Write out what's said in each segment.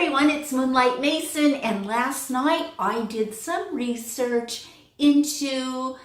everyone, it's Moonlight Mason, and last night I did some research into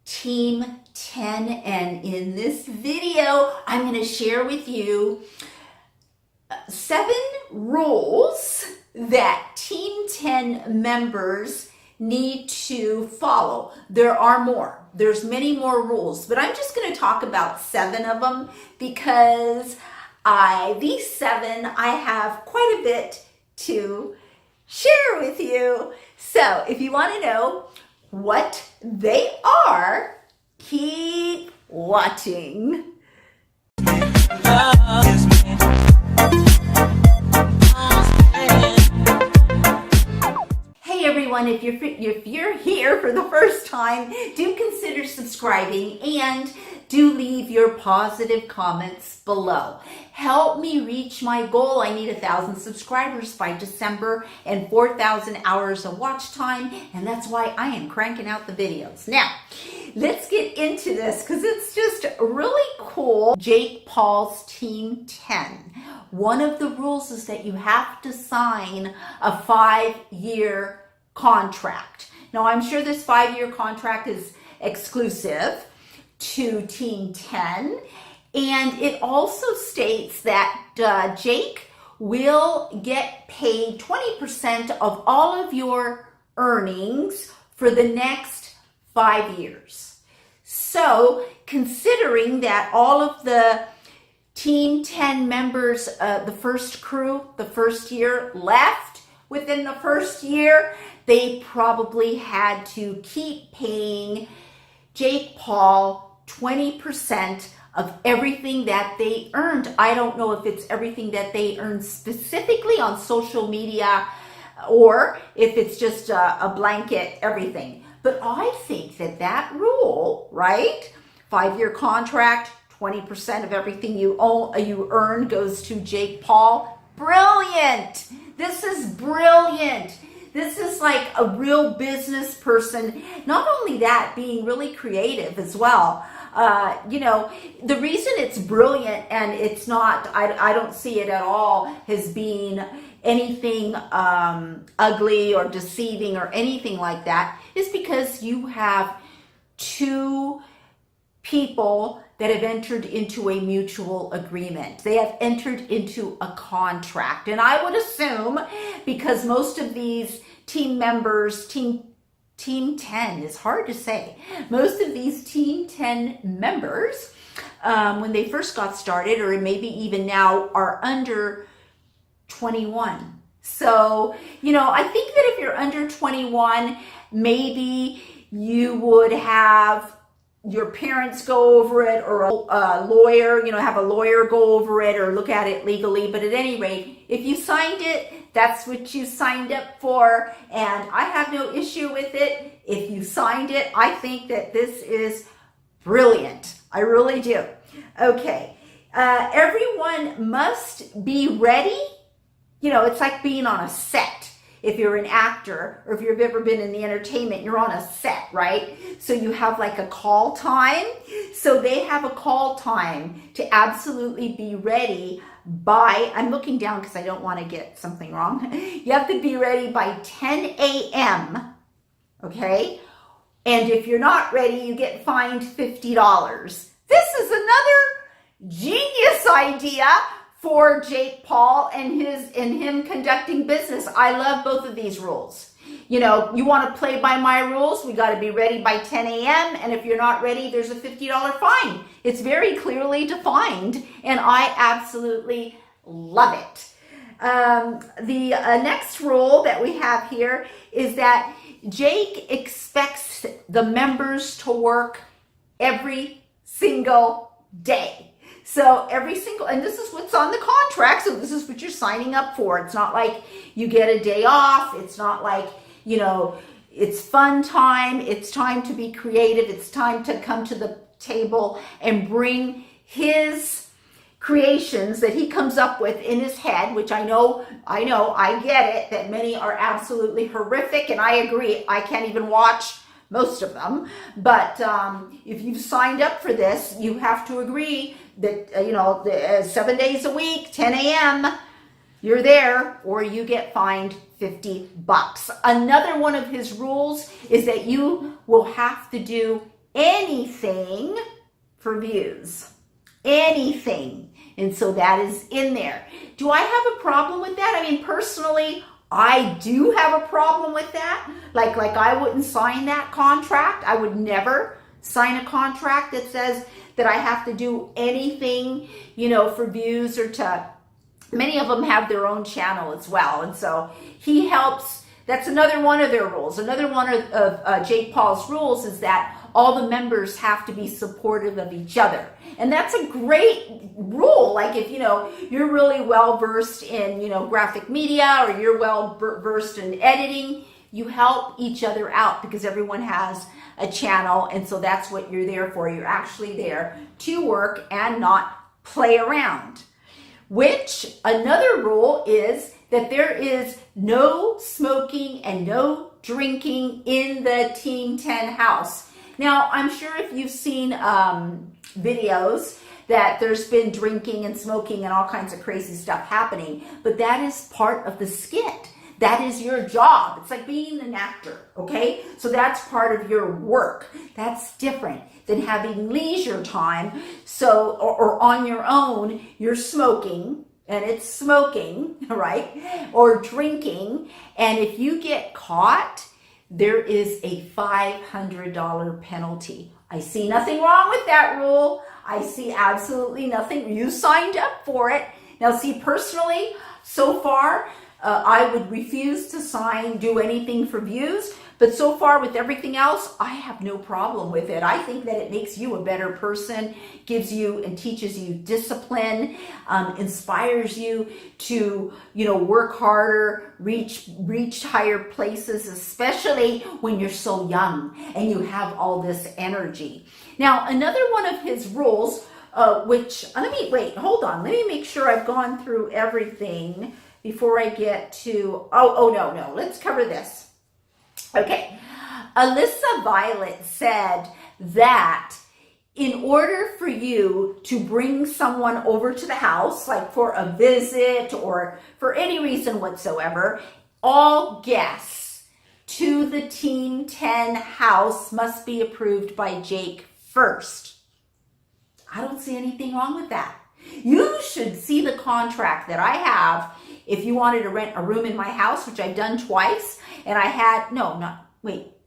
Team 10, and in this video I'm going to share with you 7 rules that Team 10 members need to follow. There are more. There's many more rules, but I'm just going to talk about 7 of them because these 7, I have quite a bit to share with you. So if you want to know what they are, keep watching. Hey everyone, if you're here for the first time, do consider subscribing and do leave your positive comments below. Help me reach my goal. I need 1,000 subscribers by December and 4,000 hours of watch time, and that's why I am cranking out the videos. Now, let's get into this because it's just really cool. Jake Paul's Team 10. One of the rules is that you have to sign a 5-year contract. Now, I'm sure this 5-year contract is exclusive to Team 10, and it also states that Jake will get paid 20% of all of your earnings for the next 5 years. So considering that all of the Team 10 members, the first crew, the first year left within the first year, they probably had to keep paying Jake Paul 20% of everything that they earned. I don't know if it's everything that they earned specifically on social media or if it's just a blanket everything. But I think that rule, right? 5-year contract, 20% of everything you earn goes to Jake Paul. Brilliant! This is brilliant. This is like a real business person. Not only that, being really creative as well. The reason it's brilliant and it's not, I don't see it at all as being anything ugly or deceiving or anything like that, is because you have 2 people that have entered into a mutual agreement. They have entered into a contract. And I would assume, because most of these team members, Team 10 is hard to say. Most of these Team 10 members, when they first got started, or maybe even now, are under 21. So, I think that if you're under 21, maybe you would have your parents go over it, or a lawyer, have a lawyer go over it or look at it legally. But at any rate, if you signed it, that's what you signed up for, and I have no issue with it. If you signed it, I think that this is brilliant. I really do. Okay, everyone must be ready. It's like being on a set. If you're an actor, or if you've ever been in the entertainment, you're on a set, right? So you have like a call time. So they have a call time to absolutely be ready by, I'm looking down because I don't want to get something wrong. You have to be ready by 10 a.m., okay? And if you're not ready, you get fined $50. This is another genius idea for Jake Paul and him conducting business. I love both of these rules. You want to play by my rules, we got to be ready by 10 a.m. And if you're not ready, there's a $50 fine. It's very clearly defined, and I absolutely love it. The next rule that we have here is that Jake expects the members to work every single day. So and this is what's on the contract, so this is what you're signing up for. It's not like you get a day off. It's not like, it's fun time. It's time to be creative. It's time to come to the table and bring his creations that he comes up with in his head, which I get it, that many are absolutely horrific, and I agree. I can't even watch most of them. But if you've signed up for this, you have to agree that, 7 days a week, 10 a.m., you're there or you get fined $50. Another one of his rules is that you will have to do anything for views. Anything. And so that is in there. Do I have a problem with that? I mean, personally, I do have a problem with that. Like I wouldn't sign that contract. I would never sign a contract that says that I have to do anything, for views or to, many of them have their own channel as well. And so he helps, that's another one of their rules. Another one of Jake Paul's rules is that all the members have to be supportive of each other. And that's a great rule. Like if, you're really well versed in, graphic media, or you're well versed in editing, you help each other out because everyone has a channel. And so that's what you're there for. You're actually there to work and not play around. Which another rule is that there is no smoking and no drinking in the Team 10 house. Now, I'm sure if you've seen videos that there's been drinking and smoking and all kinds of crazy stuff happening, but that is part of the skit. That is your job. It's like being an actor, okay? So that's part of your work. That's different than having leisure time. So, or on your own, you're smoking, and it's smoking, right? Or drinking, and if you get caught, there is a $500 penalty. I see nothing wrong with that rule. I see absolutely nothing. You signed up for it. Now, see, personally, so far, I would refuse to do anything for views. But so far with everything else, I have no problem with it. I think that it makes you a better person, gives you and teaches you discipline, inspires you to, work harder, reach higher places, especially when you're so young and you have all this energy. Now, another one of his rules, let me make sure I've gone through everything before I get to, no, let's cover this. Okay, Alyssa Violet said that in order for you to bring someone over to the house, like for a visit or for any reason whatsoever, all guests to the Team 10 house must be approved by Jake first. I don't see anything wrong with that. You should see the contract that I have if you wanted to rent a room in my house, which I've done twice, and I had,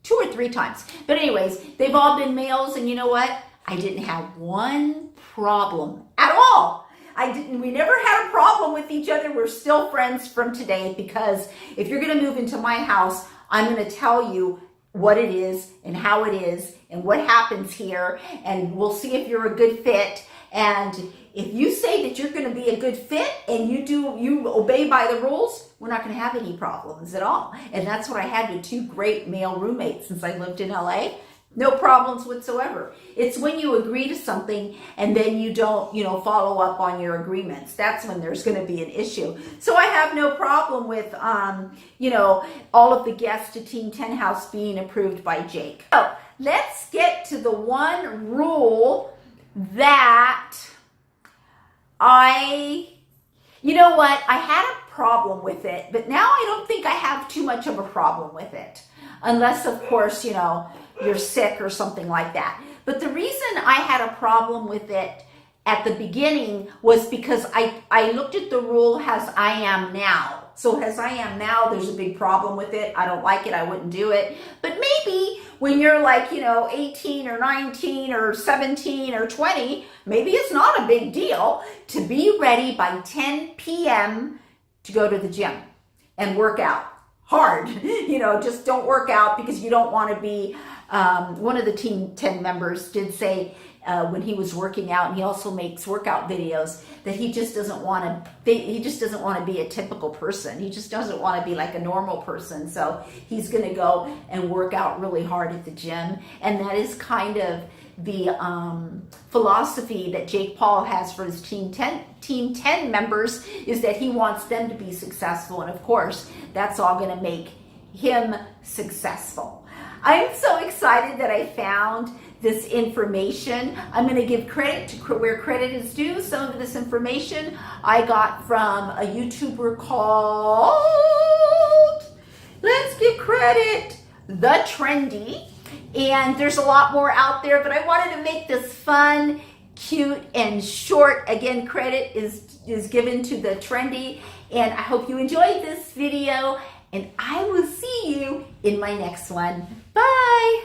2 or 3 times. But anyways, they've all been males, and you know what? I didn't have one problem at all. We never had a problem with each other. We're still friends from today, because if you're going to move into my house, I'm going to tell you what it is and how it is and what happens here, and we'll see if you're a good fit. And if you say that you're going to be a good fit and you obey by the rules, we're not going to have any problems at all. And that's what I had with 2 great male roommates since I lived in LA. No problems whatsoever. It's when you agree to something and then you don't, follow up on your agreements. That's when there's going to be an issue. So I have no problem with, all of the guests to Team 10 House being approved by Jake. So let's get to the one rule that I had a problem with it, but now I don't think I have too much of a problem with it. Unless, of course, you're sick or something like that. But the reason I had a problem with it at the beginning was because I looked at the rule as I am now. So as I am now, there's a big problem with it. I don't like it. I wouldn't do it. But maybe when you're 18 or 19 or 17 or 20, maybe it's not a big deal to be ready by 10 p.m. to go to the gym and work out hard. Just don't work out because you don't want to be, one of the Team 10 members did say when he was working out, and he also makes workout videos, that he just doesn't want to be a typical person. He just doesn't want to be like a normal person. So he's going to go and work out really hard at the gym. And that is kind of the philosophy that Jake Paul has for his Team 10 members, is that he wants them to be successful. And of course, that's all going to make him successful. I'm so excited that I found this information. I'm going to give credit to where credit is due. Some of this information I got from a YouTuber called, let's give credit, The Trendy. And there's a lot more out there, but I wanted to make this fun, cute, and short. Again, credit is given to The Trendy. And I hope you enjoyed this video, and I will see you in my next one. Bye!